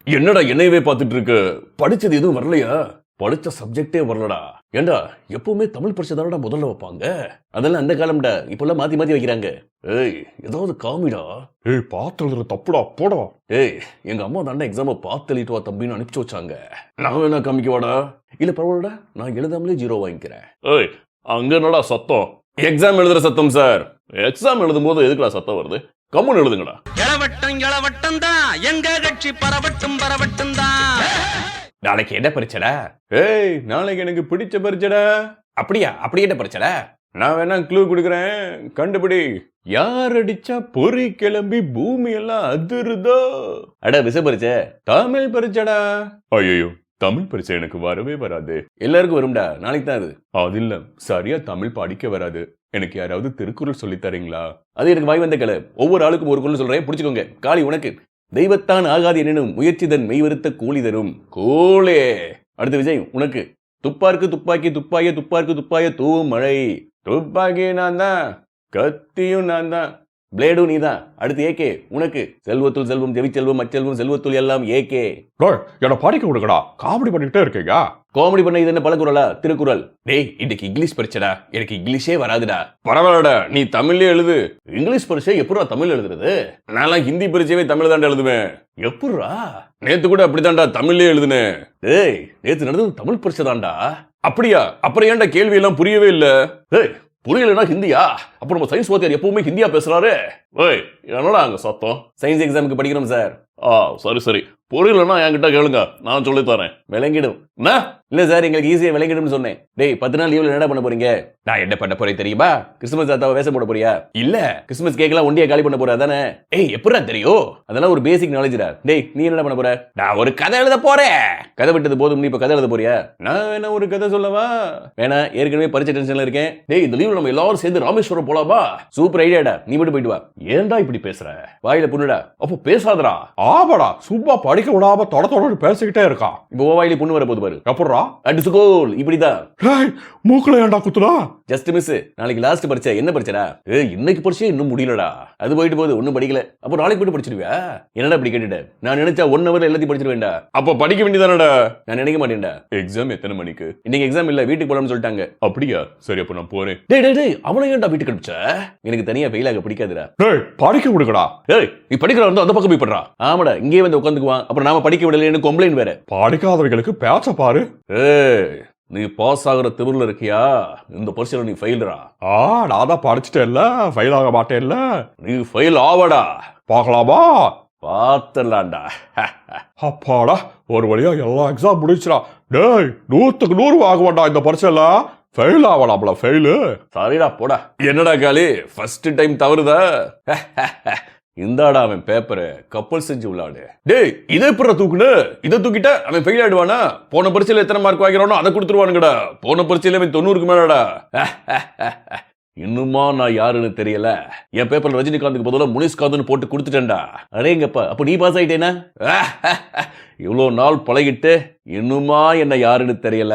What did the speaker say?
என்னடா என்னையவே பார்த்துட்டு இருக்கு? படிச்சது எதுவும் வரலையா? படிச்ச சப்ஜெக்டே வரலடா. ஏண்டா எப்பவுமே தமிழ் பரிசை தானடா முதல்ல வைப்பாங்க. அதெல்லாம் அந்த காலம்டா. இப்பெல்லாம் மாத்தி மாத்தி வைக்கிறாங்க. ஏய் ஏதாவது காமிடா. ஏய் பார்த்து எழுதுற தப்புடா போடா. ஏய் எங்க அம்மா தாண்டா எக்ஸாம பார்த்து எழுதிட்டு வா தம்பின்னு அனுப்பிச்சு வச்சாங்க. நான் வேணா காமிக்கவாடா? இல்ல பரவாயில்லடா, நான் எழுதாமலே 0 வாங்கிக்கிறேன். ஏய் அங்க என்னடா சத்தம்? எக்ஸாம் எழுதுற சத்தம் சார். எக்ஸாம் எழுதும் போது எதுக்குடா சத்தம் வருது? கம்முன்னு எழுதுங்கடா. இளவட்டம் தான் எங்க கட்சி பரவட்டும் தான். நாளைக்கு என்ன பரிச்சடா? ஏய் நாளைக்கு எனக்கு பிடிச்ச பரிச்சடா. அப்படியா? அப்படி என்ன பரிச்சடா? நான் வேணா க்ளூ கொடுக்குறேன், கண்டுபிடி. யார் அடிச்சா பொறி கிளம்பி பூமி எல்லாம் அதிருதோ? அட விச பரிச்ச தமிழ் பரிச்சடா. ஐயோ தமிழ் பரிச்சை எனக்கு வரவே வராது. எல்லாருக்கும் வரும்டா, நாளைக்கு தான் அது. அது இல்ல, சரியா தமிழ் படிக்க வராது. எனக்கு யாராவது திருக்குறள் சொல்லி தரீங்களா? அது எனக்கு வாய் வந்த கலை. ஒவ்வொரு ஆளுக்கும் ஒரு குரல் சொல்றேன், பிடிச்சுக்கோங்க. காளி உனக்கு. தெய்வத்தான் ஆகாது எனினும் முயற்சிதன் மெய்வருத்த கூலி தரும் கோலே. அடுத்த விஜய் உனக்கு. துப்பாருக்கு துப்பாக்கி துப்பாய துப்பாருக்கு துப்பாய தூவும் மழை. துப்பாக்கி நான் தான், கத்தியும் நான் தான், பிளேடும் நீ தான். அடுத்து ஏகே உனக்கு. செல்வத்துள் செல்வம் ஜெவிச்செல்வம் அச்செல்வம் செல்வத்துள் எல்லாம் ஏகே. என்ன படிக்க கொடுக்கடா, காமெடி பண்ணிக்கிட்டே இருக்கீங்க. காமெடி பண்ண இது என்ன பழக்குறளா? திருக்குறள். டேய் இன்னைக்கு இங்கிலீஷ் பரிச்சடா, எனக்கு இங்கிலீஷே வராதுடா. பரவாயில்லடா, நீ தமிழ்லயே எழுது. இங்கிலீஷ் பரிச்சை எப்படா தமிழ் எழுதுறது? நான் ஹிந்தி பரிச்சையே தமிழ் தாண்டா எழுதுவேன். எப்படா? நேத்து கூட அப்படித்தான்டா தமிழ்லயே எழுதுனேன். டேய் நேத்து நடந்தது தமிழ் பரிச்சை தான்டா. அப்படியா? அப்புறம் ஏன்டா கேள்வி எல்லாம் புரியவே இல்ல? டேய் புரியலனா ஹிந்தியா? அப்புறம் நம்ம சயின்ஸ் வாத்தியார் எப்பவுமே ஹிந்தியா பேசுறாரு. ஏய் என்னடா அங்க சத்தம்? சயின்ஸ் எக்ஸாமுக்கு படிக்கிறோம் சார். சரி சரி, புரியலன்னா என்கிட்ட கேளுங்க, நான் சொல்லி தரேன். விளங்கிடும். இல்ல சார் எங்களுக்கு ஈஸியா விளங்கிடும்னு சொன்னேன். டேய் 10 நாள் லீவ்ல என்ன பண்ண போறீங்க? நான் என்ன பண்ண போறேன் தெரியுமா? கிறிஸ்துமஸ் தாத்தாவை வேஷம் போட போறியா? இல்ல கிறிஸ்துமஸ் கேக்கெல்லாம் ஒண்டியா காலி பண்ண போற தானே? ஏய் எப்படா தெரியும்? அதெல்லாம் ஒரு பேசிக் நாலேஜ்டா. டேய் நீ என்ன பண்ண போற? நான் ஒரு கதை எழுத போறேன். கதை விட்டது போதும், நீ இப்ப கதை எழுத போறியா? நான் வேணா ஒரு கதை சொல்லவா? வேணா, ஏற்கனவே பரிச்சை டென்ஷன்ல இருக்கேன். டேய் இந்த லீவ்ல நம்ம எல்லாரும் சேர்ந்து ராமேஸ்வரம் போலாமா? சூப்பர் ஐடியாடா, நீ மட்டும் போயிட்டு வா. ஏன்டா இப்படி பேசுற? வாயில புண்ணுடா. அப்போ பேசாதடா. ஆமாடா, சும்மா படிக்க விடாம தொட பேசிக்கிட்டே இருக்கான். இப்போ வாயில புண்ணு வர போது பாரு. எப்படா? அடிச்சுகோல் இப்படிதான். மூக்குல ஏன்டா குத்துடா? Just miss. நாளைக்கு லாஸ்ட் பரிச்சை. என்ன பரிச்சைடா? இன்னைக்கு பரிச்சை இன்னும் முடியலடா. அது போயிட்டு போகுது, ஒன்னும் படிக்கல. அப்போ நாளைக்கு போயிட்டு படிச்சிருவியா? என்னடா இப்படி கேட்டுட்ட? நான் நினைச்சா 1 ஹவர்ல எல்லாத்தையும் படிச்சிருவேன்டா. அப்ப படிக்க வேண்டியதானடா? நான் நினைக்க மாட்டேன்டா. எக்ஸாம் எத்தனை மணிக்கு? இன்னைக்கு எக்ஸாம் இல்ல, வீட்டுக்கு போலாம்னு சொல்லிட்டாங்க. அப்படியா? சரி அப்ப நான் போறேன். டேய் டேய் டேய் அவனை ஏன்டா வீட்டுக்கு அனுப்பிச்ச? எனக்கு தனியா ஃபெயில் ஆக பிடிக்காதுடா. டேய் படிக்க விடுங்கடா. டேய் நீ படிக்கிறா வந்து அந்த பக்கம் போய் பண்றா. ஆமாடா, இங்கே வந்து உட்காந்துக்குவான். அப்புறம் நாம படிக்க விடலைன்னு கம்ப்ளைண்ட் வேற. படிக்காதவங்களுக்கு பேச்ச பாரு. ஏய் நீ பாஸ் ஆகுற திமிர்ல இருக்கியா? இந்த பரிசையில நீ ஃபெயில்ரா. நான் தான் படிச்சுட்டேன்ல, ஃபெயில் ஆக மாட்டேன்ல. நீ ஃபெயில் ஆவடா. பார்க்கலாமா? பாத்துடலாம்டா. அப்பாடா, ஒரு வழியா எல்லா எக்ஸாம் முடிச்சுடா. டேய் 100க்கு 100 ஆக வேண்டாம் இந்த பரிசையில. Fail ஆகலாம்ல, fail. சரிடா போடா. என்னடா காலி ஃபர்ஸ்ட் டைம் தவறுதா? இந்தாடா அவன் பேப்பரு, கப்பல் செஞ்சு விளையாடு. டேய் இதை எப்படா தூக்குனு? இதை தூக்கிட்ட அவன் ஃபெயில் ஆயிடுவானா? போன பரிச்சையில எத்தனை மார்க் வாங்கிறானோ அதை கொடுத்துருவானுங்கடா. போன பரிச்சையில அவன் 90க்கு மேலடா. இன்னுமா நான் யாருன்னு தெரியல. என் பேப்பர்ல ரஜினிகாந்துக்கு பதிலா முனிஷ்காந்த்னு போட்டு கொடுத்துட்டேன்டா. அடேங்கப்பா, அப்ப நீ பாஸ் ஆயிட்டேனா? இவ்வளவு நாள் பழகிட்டு இன்னுமா என்ன யாருன்னு தெரியல.